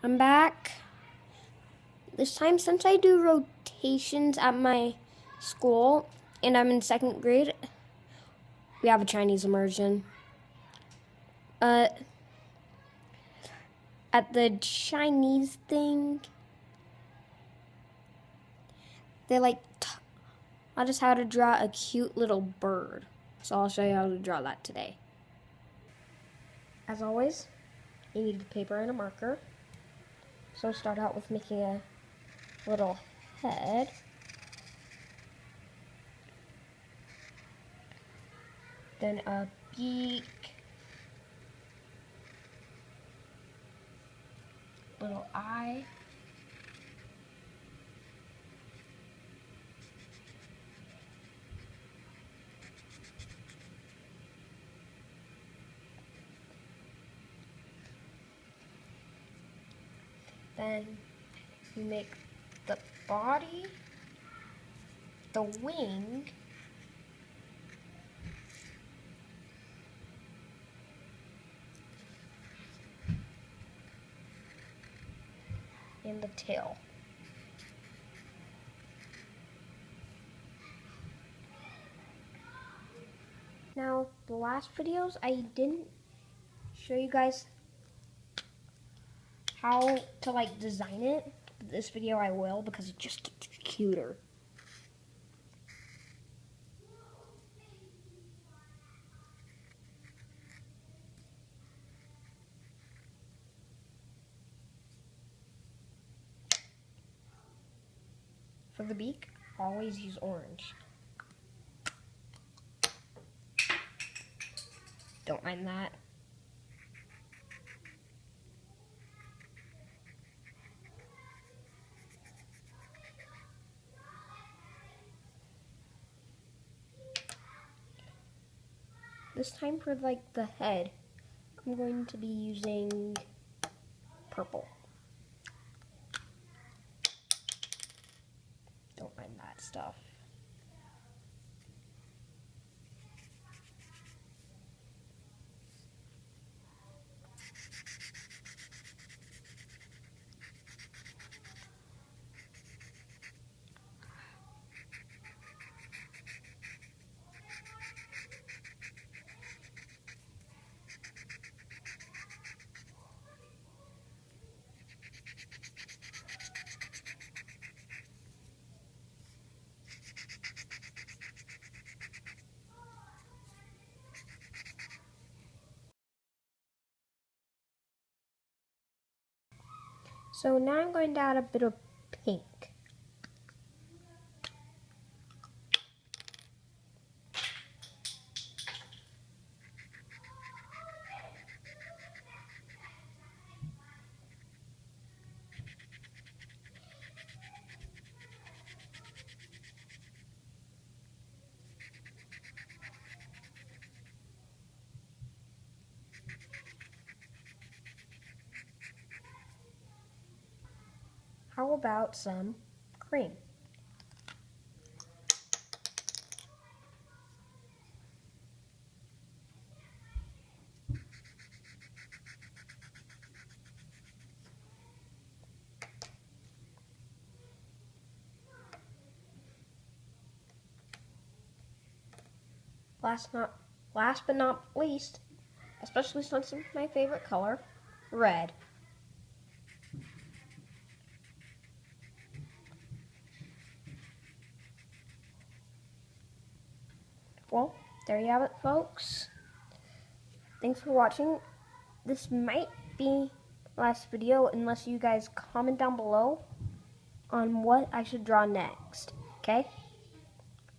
I'm back. This time, since I do rotations at my school and I'm in 2nd grade, we have a Chinese immersion. At the Chinese thing, they taught us how to draw a cute little bird. So I'll show you how to draw that today. As always, you need paper and a marker. So start out with making a little head. Then a beak. Little eye. Then you make the body, the wing, and the tail. Now, the last videos, I didn't show you guys how to design it. This video I will, because it just gets cuter. For the beak, always use orange. Don't mind that. This time for the head, I'm going to be using purple. Don't mind that stuff. So now I'm going to add a bit of pink. How about some cream? Last but not least, especially since it's my favorite color, red. Well, there you have it, folks. Thanks for watching. This might be the last video unless you guys comment down below on what I should draw next, okay?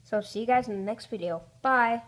So see you guys in the next video. Bye!